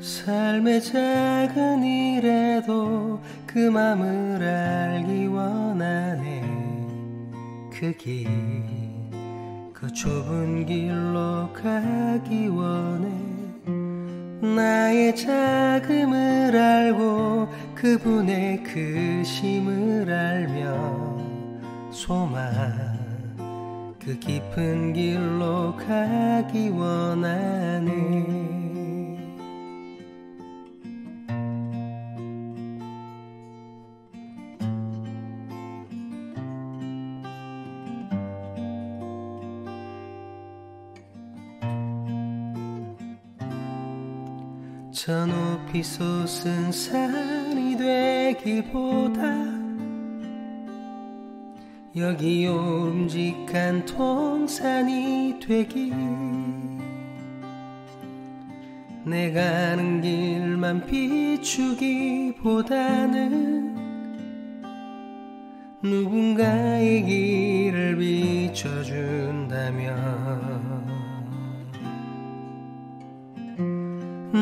삶의 작은 일에도 그 맘을 알기 원하네. 그 길, 그 좁은 길로 가기 원해. 나의 자금을 알고 그분의 크심을 알며 소망, 그 깊은 길로 가기 원하네. 저 높이 솟은 산이 되기보다 여기 움직한 동산이 되길. 내 가는 길만 비추기보다는 누군가의 길을 비춰준다면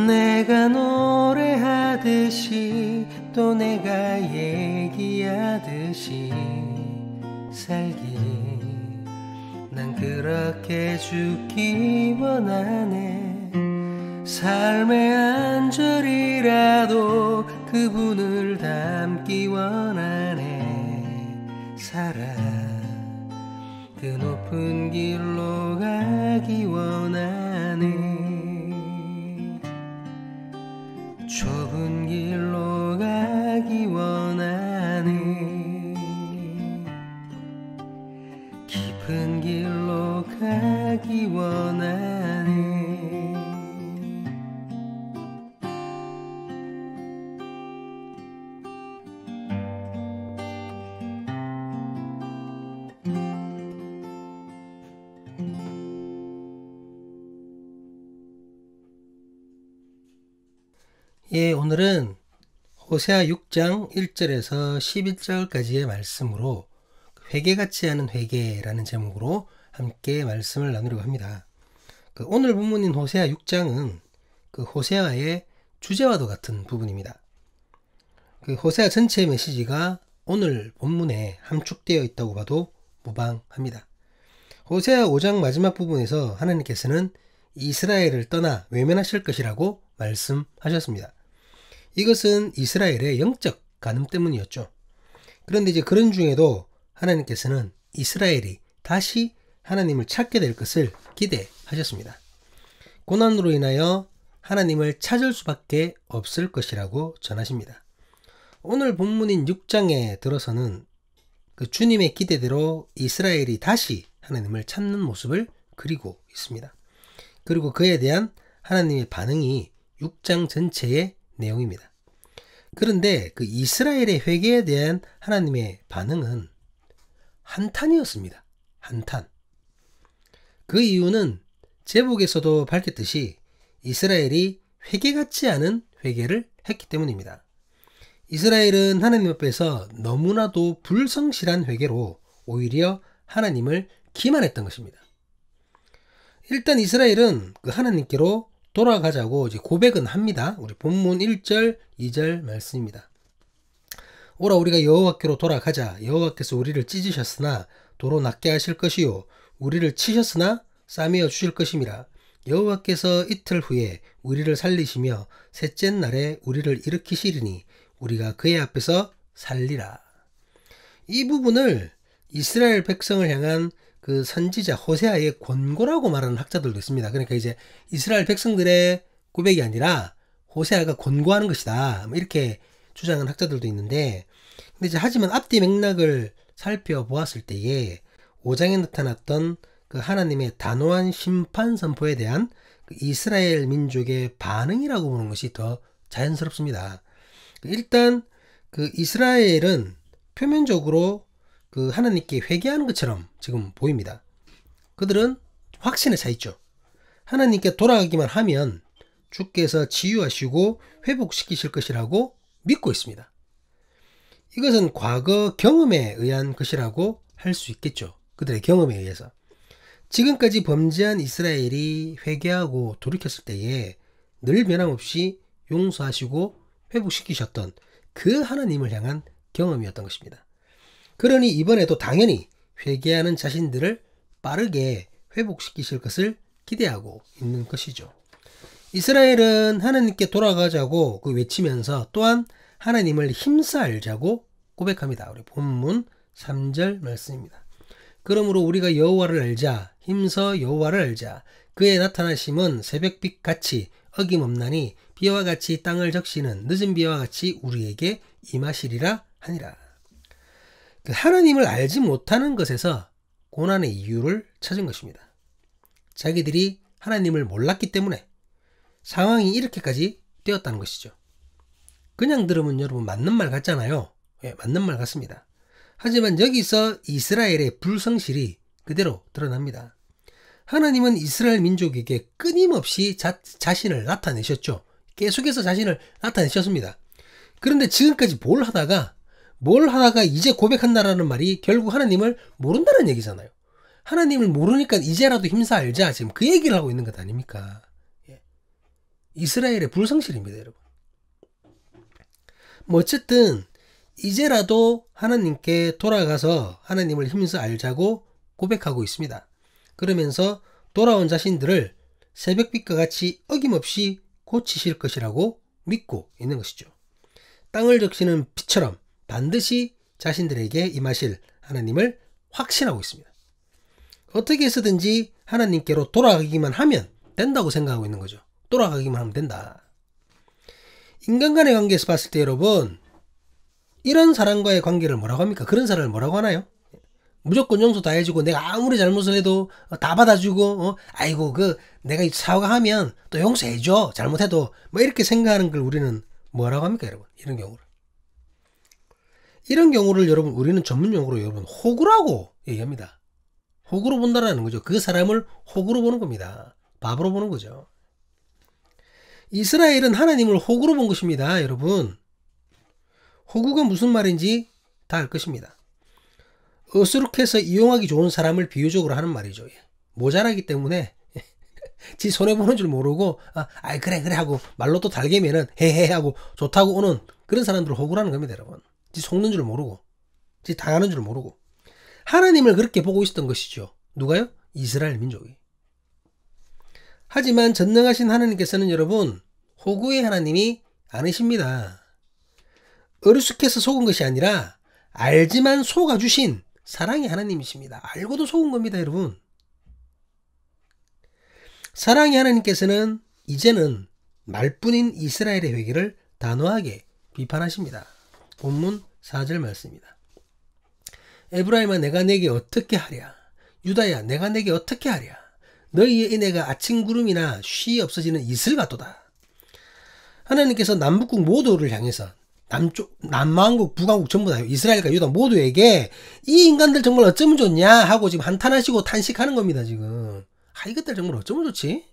내가 노래하듯이 또 내가 얘기하듯이 살기, 난 그렇게 죽기 원하네. 삶의 한 절이라도 그분을 닮기 원하네. 살아 그 높은 길로 가기 원하네. 좁은 길로 가기 원하네. 깊은 길로 가기 원하네. 예, 오늘은 호세아 6장 1절에서 11절까지의 말씀으로 회개 같지 않은 회개라는 제목으로 함께 말씀을 나누려고 합니다. 오늘 본문인 호세아 6장은 호세아의 주제와도 같은 부분입니다. 호세아 전체의 메시지가 오늘 본문에 함축되어 있다고 봐도 무방합니다. 호세아 5장 마지막 부분에서 하나님께서는 이스라엘을 떠나 외면하실 것이라고 말씀하셨습니다. 이것은 이스라엘의 영적 간음 때문이었죠. 그런데 이제 그런 중에도 하나님께서는 이스라엘이 다시 하나님을 찾게 될 것을 기대하셨습니다. 고난으로 인하여 하나님을 찾을 수밖에 없을 것이라고 전하십니다. 오늘 본문인 6장에 들어서는 그 주님의 기대대로 이스라엘이 다시 하나님을 찾는 모습을 그리고 있습니다. 그리고 그에 대한 하나님의 반응이 6장 전체의 내용입니다. 그런데 그 이스라엘의 회개에 대한 하나님의 반응은 한탄이었습니다. 한탄. 그 이유는 제목에서도 밝혔듯이 이스라엘이 회개 같지 않은 회개를 했기 때문입니다. 이스라엘은 하나님 앞에서 너무나도 불성실한 회개로 오히려 하나님을 기만했던 것입니다. 일단 이스라엘은 그 하나님께로 돌아가자고 이제 고백은 합니다. 우리 본문 1절, 2절 말씀입니다. 오라 우리가 여호와께로 돌아가자. 여호와께서 우리를 찢으셨으나 도로 낫게 하실 것이요 우리를 치셨으나 싸매어 주실 것임이라. 여호와께서 이틀 후에 우리를 살리시며 셋째 날에 우리를 일으키시리니 우리가 그의 앞에서 살리라. 이 부분을 이스라엘 백성을 향한 그 선지자 호세아의 권고라고 말하는 학자들도 있습니다. 그러니까 이제 이스라엘 백성들의 고백이 아니라 호세아가 권고하는 것이다, 이렇게 주장하는 학자들도 있는데, 근데 이제 하지만 앞뒤 맥락을 살펴보았을 때에 5장에 나타났던 그 하나님의 단호한 심판 선포에 대한 그 이스라엘 민족의 반응이라고 보는 것이 더 자연스럽습니다. 일단 그 이스라엘은 표면적으로 그 하나님께 회개하는 것처럼 지금 보입니다. 그들은 확신에 차 있죠. 하나님께 돌아가기만 하면 주께서 치유하시고 회복시키실 것이라고 믿고 있습니다. 이것은 과거 경험에 의한 것이라고 할 수 있겠죠. 그들의 경험에 의해서. 지금까지 범죄한 이스라엘이 회개하고 돌이켰을 때에 늘 변함없이 용서하시고 회복시키셨던 그 하나님을 향한 경험이었던 것입니다. 그러니 이번에도 당연히 회개하는 자신들을 빠르게 회복시키실 것을 기대하고 있는 것이죠. 이스라엘은 하나님께 돌아가자고 외치면서 또한 하나님을 힘써 알자고 고백합니다. 우리 본문 3절 말씀입니다. 그러므로 우리가 여호와를 알자, 힘써 여호와를 알자. 그의 나타나심은 새벽빛 같이 어김없나니 비와 같이 땅을 적시는 늦은 비와 같이 우리에게 임하시리라 하니라. 하나님을 알지 못하는 것에서 고난의 이유를 찾은 것입니다. 자기들이 하나님을 몰랐기 때문에 상황이 이렇게까지 되었다는 것이죠. 그냥 들으면 여러분 맞는 말 같잖아요. 예, 맞는 말 같습니다. 하지만 여기서 이스라엘의 불성실이 그대로 드러납니다. 하나님은 이스라엘 민족에게 끊임없이 자신을 나타내셨죠. 계속해서 자신을 나타내셨습니다. 그런데 지금까지 뭘 하다가 이제 고백한다라는 말이 결국 하나님을 모른다는 얘기잖아요. 하나님을 모르니까 이제라도 힘써 알자. 지금 그 얘기를 하고 있는 것 아닙니까? 예. 이스라엘의 불성실입니다, 여러분. 어쨌든 이제라도 하나님께 돌아가서 하나님을 힘써 알자고 고백하고 있습니다. 그러면서 돌아온 자신들을 새벽빛과 같이 어김없이 고치실 것이라고 믿고 있는 것이죠. 땅을 적시는 빛처럼 반드시 자신들에게 임하실 하나님을 확신하고 있습니다. 어떻게 해서든지 하나님께로 돌아가기만 하면 된다고 생각하고 있는 거죠. 돌아가기만 하면 된다. 인간 간의 관계에서 봤을 때 여러분, 이런 사람과의 관계를 뭐라고 합니까? 그런 사람을 뭐라고 하나요? 무조건 용서 다 해주고 내가 아무리 잘못을 해도 다 받아주고 아이고 내가 사과하면 또 용서해줘. 잘못해도 이렇게 생각하는 걸 우리는 뭐라고 합니까, 여러분? 이런 경우를 여러분 우리는 전문 용어로 여러분 호구라고 얘기합니다. 호구로 본다라는 거죠. 그 사람을 호구로 보는 겁니다. 바보로 보는 거죠. 이스라엘은 하나님을 호구로 본 것입니다, 여러분. 호구가 무슨 말인지 다 알 것입니다. 어수룩해서 이용하기 좋은 사람을 비유적으로 하는 말이죠. 모자라기 때문에 지 손해보는 줄 모르고 그래 하고 말로 또 달게면은 헤헤 하고 좋다고 오는 그런 사람들을 호구라는 겁니다, 여러분. 지 속는 줄 모르고 지 당하는 줄 모르고 하나님을 그렇게 보고 있었던 것이죠. 누가요? 이스라엘 민족이. 하지만 전능하신 하나님께서는 여러분 호구의 하나님이 아니십니다. 어리숙해서 속은 것이 아니라 알지만 속아주신 사랑의 하나님이십니다. 알고도 속은 겁니다, 여러분. 사랑의 하나님께서는 이제는 말뿐인 이스라엘의 회개를 단호하게 비판하십니다. 본문 4절 말씀입니다. 에브라임아 내가 내게 어떻게 하랴? 유다야 내가 내게 어떻게 하랴? 너희의 은혜가 아침 구름이나 쉬 없어지는 이슬 같도다. 하나님께서 남북국 모두를 향해서 남한국, 북한국 전부 다 이스라엘과 유다 모두에게 이 인간들 정말 어쩌면 좋냐 하고 지금 한탄하시고 탄식하는 겁니다, 지금. 이것들 정말 어쩌면 좋지?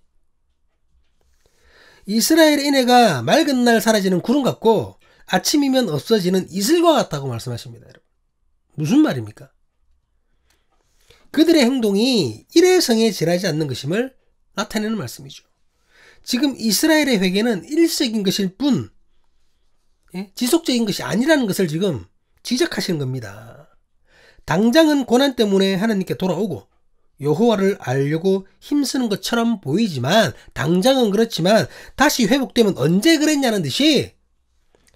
이스라엘의 은혜가 맑은 날 사라지는 구름 같고 아침이면 없어지는 이슬과 같다고 말씀하십니다, 여러분. 무슨 말입니까? 그들의 행동이 일회성에 지나지 않는 것임을 나타내는 말씀이죠. 지금 이스라엘의 회개는 일시적인 것일 뿐 지속적인 것이 아니라는 것을 지금 지적하시는 겁니다. 당장은 고난 때문에 하나님께 돌아오고 여호와를 알려고 힘쓰는 것처럼 보이지만 당장은 그렇지만 다시 회복되면 언제 그랬냐는 듯이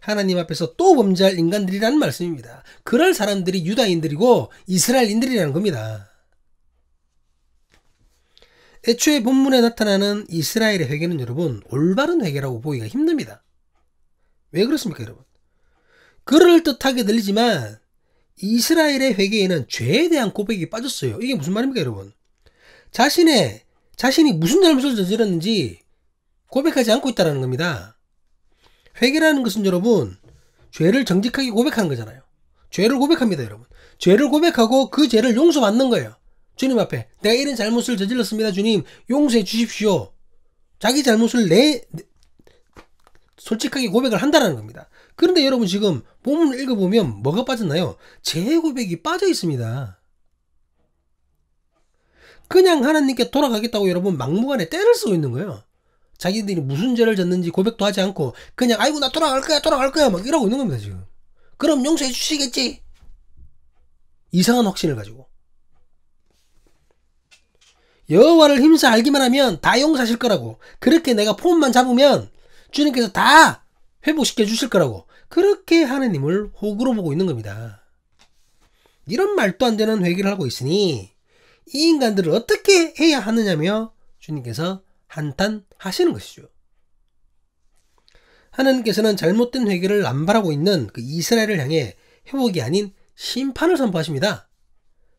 하나님 앞에서 또 범죄할 인간들이라는 말씀입니다. 그럴 사람들이 유다인들이고 이스라엘인들이라는 겁니다. 애초에 본문에 나타나는 이스라엘의 회개는 여러분 올바른 회개라고 보기가 힘듭니다. 왜 그렇습니까, 여러분? 그럴듯하게 들리지만 이스라엘의 회개에는 죄에 대한 고백이 빠졌어요. 이게 무슨 말입니까, 여러분? 자신이 무슨 잘못을 저질렀는지 고백하지 않고 있다는 겁니다. 회개라는 것은 여러분 죄를 정직하게 고백하는 거잖아요. 죄를 고백합니다, 여러분. 죄를 고백하고 그 죄를 용서받는 거예요. 주님 앞에 내가 이런 잘못을 저질렀습니다. 주님 용서해 주십시오. 자기 잘못을 솔직하게 고백을 한다는 겁니다. 그런데 여러분 지금 본문을 읽어보면 뭐가 빠졌나요? 죄 고백이 빠져 있습니다. 그냥 하나님께 돌아가겠다고 여러분 막무가내 때를 쓰고 있는 거예요. 자기들이 무슨 죄를 졌는지 고백도 하지 않고 그냥 아이고 나 돌아갈 거야 막 이러고 있는 겁니다 지금. 그럼 용서해 주시겠지? 이상한 확신을 가지고 여호와를 힘써 알기만 하면 다 용서하실 거라고, 그렇게 내가 폼만 잡으면 주님께서 다 회복시켜 주실 거라고, 그렇게 하나님을 호구로 보고 있는 겁니다. 이런 말도 안 되는 회개를 하고 있으니 이 인간들을 어떻게 해야 하느냐며 주님께서 한탄하시는 것이죠. 하나님께서는 잘못된 회개를 남발하고 있는 그 이스라엘을 향해 회복이 아닌 심판을 선포하십니다.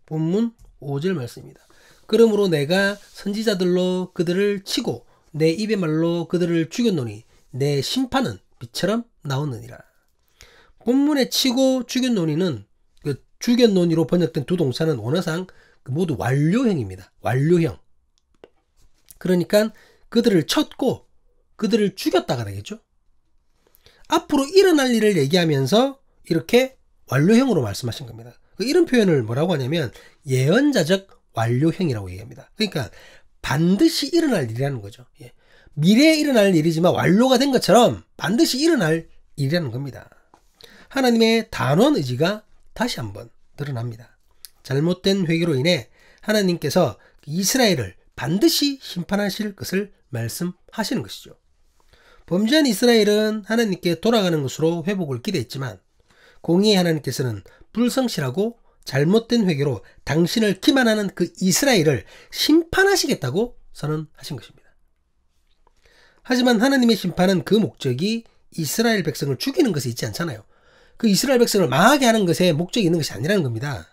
본문 5절 말씀입니다. 그러므로 내가 선지자들로 그들을 치고 내 입의 말로 그들을 죽였노니 내 심판은 빛처럼 나오느니라. 본문에 치고 죽였노니는 그 죽였노니로 번역된 두 동사는 원어상 모두 완료형입니다. 완료형. 그러니까 그들을 쳤고 그들을 죽였다가 되겠죠. 앞으로 일어날 일을 얘기하면서 이렇게 완료형으로 말씀하신 겁니다. 이런 표현을 뭐라고 하냐면 예언자적 완료형이라고 얘기합니다. 그러니까 반드시 일어날 일이라는 거죠. 미래에 일어날 일이지만 완료가 된 것처럼 반드시 일어날 일이라는 겁니다. 하나님의 단호한 의지가 다시 한번 드러납니다. 잘못된 회개로 인해 하나님께서 이스라엘을 반드시 심판하실 것을 말씀하시는 것이죠. 범죄한 이스라엘은 하나님께 돌아가는 것으로 회복을 기대했지만 공의의 하나님께서는 불성실하고 잘못된 회개로 당신을 기만하는 그 이스라엘을 심판하시겠다고 선언하신 것입니다. 하지만 하나님의 심판은 그 목적이 이스라엘 백성을 죽이는 것에 있지 않잖아요. 그 이스라엘 백성을 망하게 하는 것에 목적이 있는 것이 아니라는 겁니다.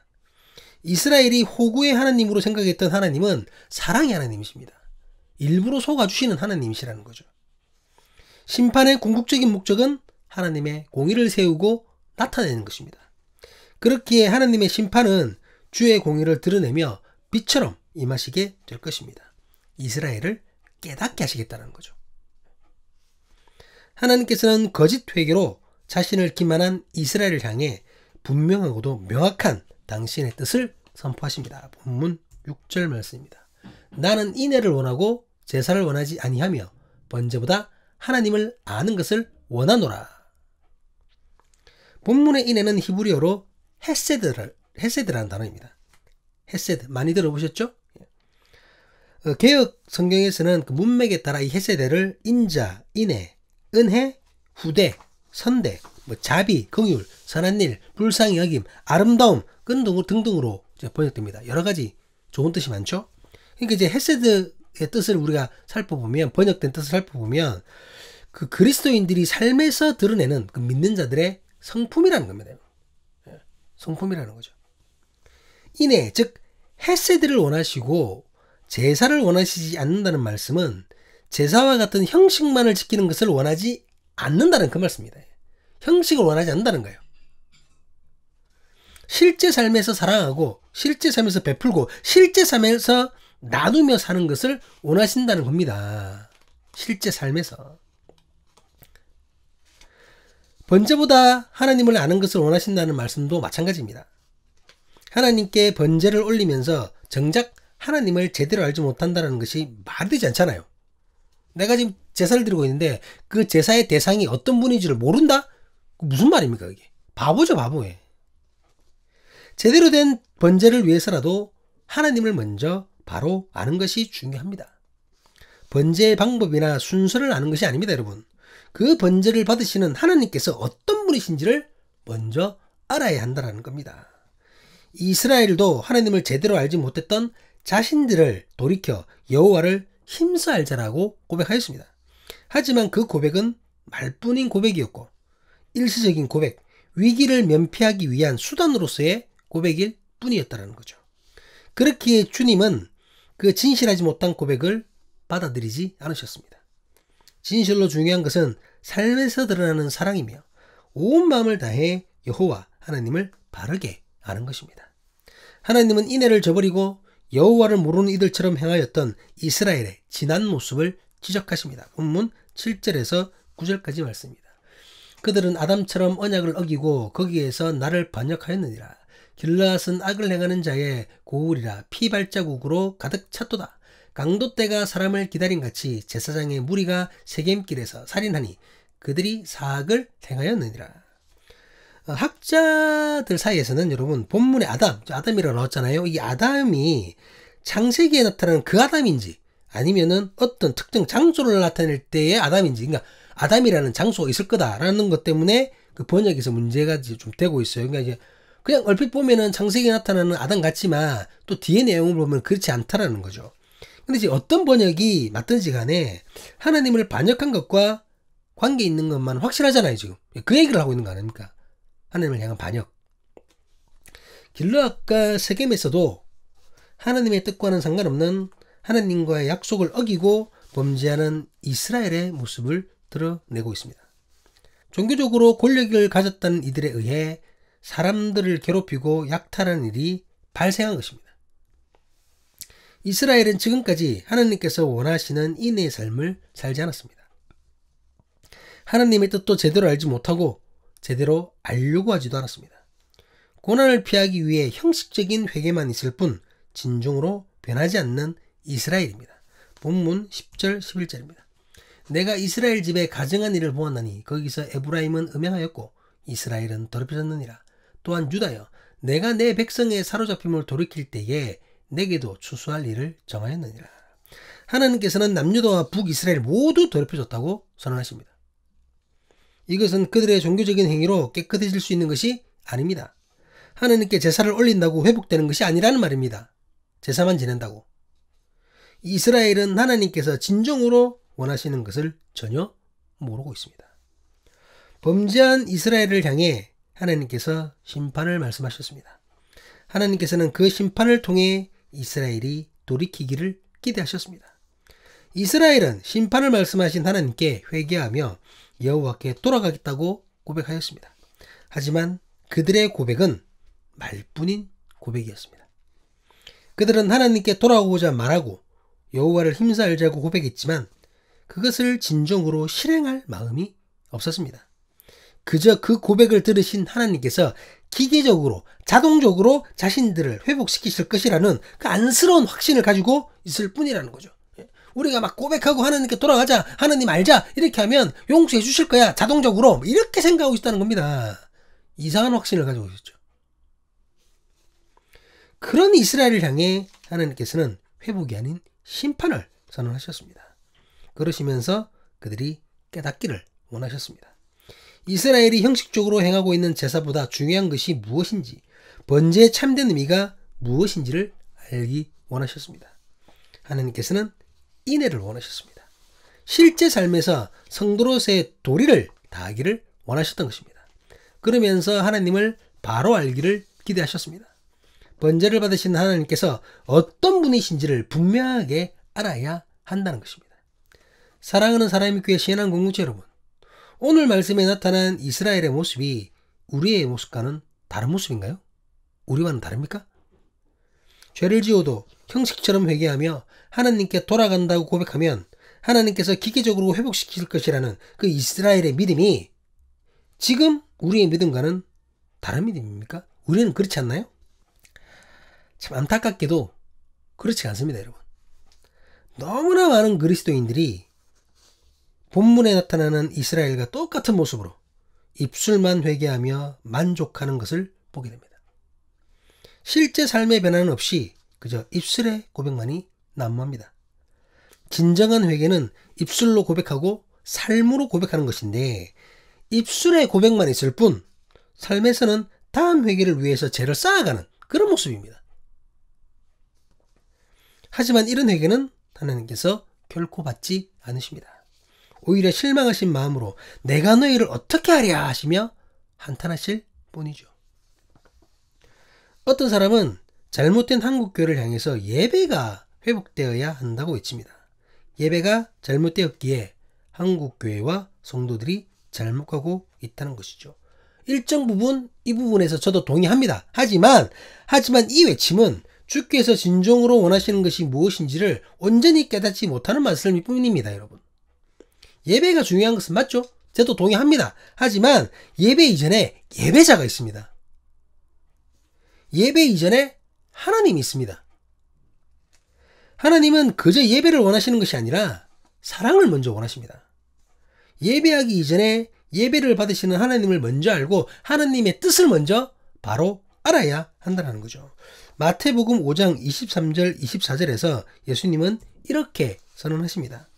이스라엘이 호구의 하나님으로 생각했던 하나님은 사랑의 하나님이십니다. 일부러 속아주시는 하나님이시라는 거죠. 심판의 궁극적인 목적은 하나님의 공의를 세우고 나타내는 것입니다. 그렇기에 하나님의 심판은 주의 공의를 드러내며 빛처럼 임하시게 될 것입니다. 이스라엘을 깨닫게 하시겠다는 거죠. 하나님께서는 거짓 회개로 자신을 기만한 이스라엘을 향해 분명하고도 명확한 당신의 뜻을 선포하십니다. 본문 6절 말씀입니다. 나는 인애를 원하고 제사를 원하지 아니하며 번제보다 하나님을 아는 것을 원하노라. 본문의 인애는 히브리어로 헤세드라는 단어입니다. 헤세드 많이 들어보셨죠? 개역 성경에서는 그 문맥에 따라 이 헤세드를 인자, 인애, 은혜, 후대, 선대, 자비, 긍휼, 선한 일, 불쌍히 여김, 아름다움 등등으로 번역됩니다. 여러 가지 좋은 뜻이 많죠. 그러니까 이제 헤세드의 뜻을 우리가 살펴보면, 번역된 뜻을 살펴보면 그 그리스도인들이 삶에서 드러내는 그 믿는 자들의 성품이라는 겁니다. 성품이라는 거죠. 인애, 즉 헤세드를 원하시고 제사를 원하시지 않는다는 말씀은 제사와 같은 형식만을 지키는 것을 원하지 않는다는 그 말씀입니다. 형식을 원하지 않는다는 거예요. 실제 삶에서 사랑하고 실제 삶에서 베풀고 실제 삶에서 나누며 사는 것을 원하신다는 겁니다. 실제 삶에서. 번제보다 하나님을 아는 것을 원하신다는 말씀도 마찬가지입니다. 하나님께 번제를 올리면서 정작 하나님을 제대로 알지 못한다는 것이 말이 되지 않잖아요. 내가 지금 제사를 드리고 있는데 그 제사의 대상이 어떤 분인지를 모른다? 무슨 말입니까 그게? 바보죠, 바보에. 제대로 된 번제를 위해서라도 하나님을 먼저 바로 아는 것이 중요합니다. 번제의 방법이나 순서를 아는 것이 아닙니다, 여러분. 그 번제를 받으시는 하나님께서 어떤 분이신지를 먼저 알아야 한다는 겁니다. 이스라엘도 하나님을 제대로 알지 못했던 자신들을 돌이켜 여호와를 힘써 알자라고 고백하였습니다. 하지만 그 고백은 말뿐인 고백이었고 일시적인 고백, 위기를 면피하기 위한 수단으로서의 고백일 뿐이었다는 거죠. 그렇기에 주님은 그 진실하지 못한 고백을 받아들이지 않으셨습니다. 진실로 중요한 것은 삶에서 드러나는 사랑이며 온 마음을 다해 여호와 하나님을 바르게 아는 것입니다. 하나님은 인애를 저버리고 여호와를 모르는 이들처럼 행하였던 이스라엘의 지난 모습을 지적하십니다. 본문 7절에서 9절까지 말씀입니다. 그들은 아담처럼 언약을 어기고 거기에서 나를 반역하였느니라. 길르앗은 악을 행하는 자의 고울이라 피 발자국으로 가득 찼도다. 강도떼가 사람을 기다린 같이 제사장의 무리가 세겜길에서 살인하니 그들이 사악을 행하였느니라. 학자들 사이에서는 여러분 본문의 아담이라고 나왔잖아요. 이 아담이 창세기에 나타나는 그 아담인지 아니면은 어떤 특정 장소를 나타낼 때의 아담인지, 그러니까 아담이라는 장소가 있을 거다라는 것 때문에 그 번역에서 문제가 좀 되고 있어요. 그러니까 이제 그냥 얼핏 보면은 창세기에 나타나는 아담 같지만 또 뒤에 내용을 보면 그렇지 않다라는 거죠. 근데 이제 어떤 번역이 맞든지 간에 하나님을 반역한 것과 관계 있는 것만 확실하잖아요. 지금 그 얘기를 하고 있는 거 아닙니까? 하나님을 향한 반역. 길르앗과 세겜에서도 하나님의 뜻과는 상관없는 하나님과의 약속을 어기고 범죄하는 이스라엘의 모습을 드러내고 있습니다. 종교적으로 권력을 가졌다는 이들에 의해 사람들을 괴롭히고 약탈하는 일이 발생한 것입니다. 이스라엘은 지금까지 하나님께서 원하시는 인내의 삶을 살지 않았습니다. 하나님의 뜻도 제대로 알지 못하고 제대로 알려고 하지도 않았습니다. 고난을 피하기 위해 형식적인 회개만 있을 뿐 진정으로 변하지 않는 이스라엘입니다. 본문 10절 11절입니다. 내가 이스라엘 집에 가증한 일을 보았나니 거기서 에브라임은 음행하였고 이스라엘은 더럽혀졌느니라. 또한 유다여 내가 내 백성의 사로잡힘을 돌이킬 때에 내게도 추수할 일을 정하였느니라. 하나님께서는 남유다와 북이스라엘 모두 더럽혀졌다고 선언하십니다. 이것은 그들의 종교적인 행위로 깨끗해질 수 있는 것이 아닙니다. 하나님께 제사를 올린다고 회복되는 것이 아니라는 말입니다. 제사만 지낸다고. 이스라엘은 하나님께서 진정으로 원하시는 것을 전혀 모르고 있습니다. 범죄한 이스라엘을 향해 하나님께서 심판을 말씀하셨습니다. 하나님께서는 그 심판을 통해 이스라엘이 돌이키기를 기대하셨습니다. 이스라엘은 심판을 말씀하신 하나님께 회개하며 여호와께 돌아가겠다고 고백하였습니다. 하지만 그들의 고백은 말뿐인 고백이었습니다. 그들은 하나님께 돌아오고자 말하고 여호와를 힘써 알자고 고백했지만 그것을 진정으로 실행할 마음이 없었습니다. 그저 그 고백을 들으신 하나님께서 기계적으로 자동적으로 자신들을 회복시키실 것이라는 그 안쓰러운 확신을 가지고 있을 뿐이라는 거죠. 우리가 막 고백하고 하나님께 돌아가자, 하나님 알자 이렇게 하면 용서해 주실 거야 자동적으로 이렇게 생각하고 있다는 겁니다. 이상한 확신을 가지고 있었죠. 그런 이스라엘을 향해 하나님께서는 회복이 아닌 심판을 선언하셨습니다. 그러시면서 그들이 깨닫기를 원하셨습니다. 이스라엘이 형식적으로 행하고 있는 제사보다 중요한 것이 무엇인지, 번제의 참된 의미가 무엇인지를 알기 원하셨습니다. 하나님께서는 인애를 원하셨습니다. 실제 삶에서 성도로서의 도리를 다하기를 원하셨던 것입니다. 그러면서 하나님을 바로 알기를 기대하셨습니다. 번제를 받으신 하나님께서 어떤 분이신지를 분명하게 알아야 한다는 것입니다. 사랑하는 사람의 교회 신앙 공동체 여러분, 오늘 말씀에 나타난 이스라엘의 모습이 우리의 모습과는 다른 모습인가요? 우리와는 다릅니까? 죄를 지어도 형식처럼 회개하며 하나님께 돌아간다고 고백하면 하나님께서 기계적으로 회복시킬 것이라는 그 이스라엘의 믿음이 지금 우리의 믿음과는 다른 믿음입니까? 우리는 그렇지 않나요? 참 안타깝게도 그렇지 않습니다, 여러분. 너무나 많은 그리스도인들이 본문에 나타나는 이스라엘과 똑같은 모습으로 입술만 회개하며 만족하는 것을 보게 됩니다. 실제 삶의 변화는 없이 그저 입술의 고백만이 난무합니다. 진정한 회개는 입술로 고백하고 삶으로 고백하는 것인데 입술의 고백만 있을 뿐 삶에서는 다음 회개를 위해서 죄를 쌓아가는 그런 모습입니다. 하지만 이런 회개는 하나님께서 결코 받지 않으십니다. 오히려 실망하신 마음으로 내가 너희를 어떻게 하랴 하시며 한탄하실 뿐이죠. 어떤 사람은 잘못된 한국교회를 향해서 예배가 회복되어야 한다고 외칩니다. 예배가 잘못되었기에 한국교회와 성도들이 잘못하고 있다는 것이죠. 일정 부분 이 부분에서 저도 동의합니다. 하지만 이 외침은 주께서 진정으로 원하시는 것이 무엇인지를 온전히 깨닫지 못하는 말씀일 뿐입니다, 여러분. 예배가 중요한 것은 맞죠? 저도 동의합니다. 하지만 예배 이전에 예배자가 있습니다. 예배 이전에 하나님이 있습니다. 하나님은 그저 예배를 원하시는 것이 아니라 사랑을 먼저 원하십니다. 예배하기 이전에 예배를 받으시는 하나님을 먼저 알고 하나님의 뜻을 먼저 바로 알아야 한다는 거죠. 마태복음 5장 23절 24절에서 예수님은 이렇게 선언하십니다.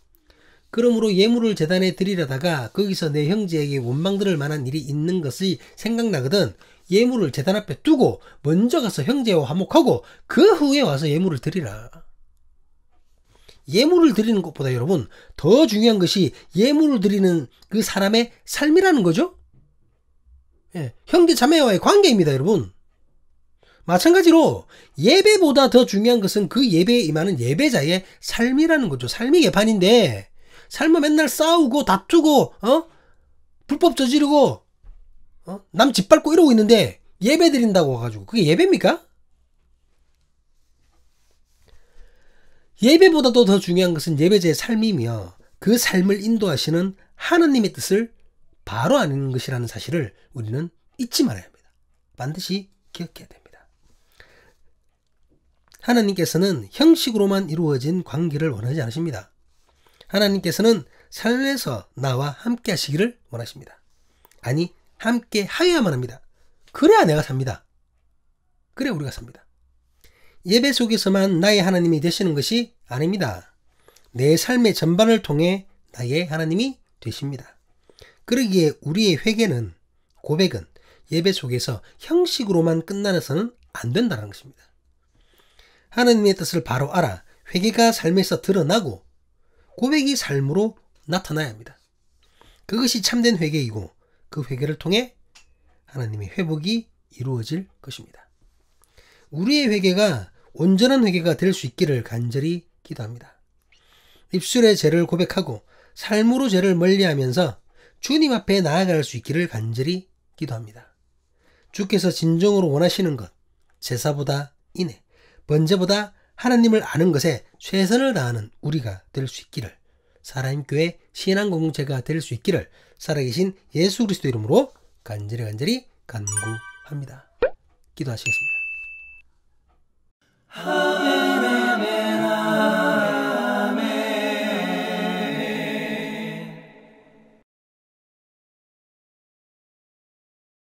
그러므로 예물을 제단에 드리려다가 거기서 내 형제에게 원망 들을 만한 일이 있는 것이 생각나거든 예물을 제단 앞에 두고 먼저 가서 형제와 화목하고 그 후에 와서 예물을 드리라. 예물을 드리는 것보다 여러분 더 중요한 것이 예물을 드리는 그 사람의 삶이라는 거죠. 예, 형제 자매와의 관계입니다, 여러분. 마찬가지로 예배보다 더 중요한 것은 그 예배에 임하는 예배자의 삶이라는 거죠. 삶이 개판인데 삶은 맨날 싸우고 다투고 불법 저지르고 남 짓밟고 이러고 있는데 예배 드린다고 와가지고 그게 예배입니까? 예배보다도 더 중요한 것은 예배자의 삶이며 그 삶을 인도하시는 하나님의 뜻을 바로 아는 것이라는 사실을 우리는 잊지 말아야 합니다. 반드시 기억해야 됩니다. 하나님께서는 형식으로만 이루어진 관계를 원하지 않으십니다. 하나님께서는 삶에서 나와 함께 하시기를 원하십니다. 아니, 함께 하여야만 합니다. 그래야 내가 삽니다. 그래야 우리가 삽니다. 예배 속에서만 나의 하나님이 되시는 것이 아닙니다. 내 삶의 전반을 통해 나의 하나님이 되십니다. 그러기에 우리의 회개는, 고백은 예배 속에서 형식으로만 끝나서는 안 된다는 것입니다. 하나님의 뜻을 바로 알아 회개가 삶에서 드러나고 고백이 삶으로 나타나야 합니다. 그것이 참된 회개이고 그 회개를 통해 하나님의 회복이 이루어질 것입니다. 우리의 회개가 온전한 회개가 될 수 있기를 간절히 기도합니다. 입술의 죄를 고백하고 삶으로 죄를 멀리하면서 주님 앞에 나아갈 수 있기를 간절히 기도합니다. 주께서 진정으로 원하시는 것, 제사보다 인애, 번제보다 하나님을 아는 것에 최선을 다하는 우리가 될 수 있기를, 살아있는 교회 신앙 공동체가 될 수 있기를 살아계신 예수 그리스도 이름으로 간절히 간구합니다. 기도하시겠습니다.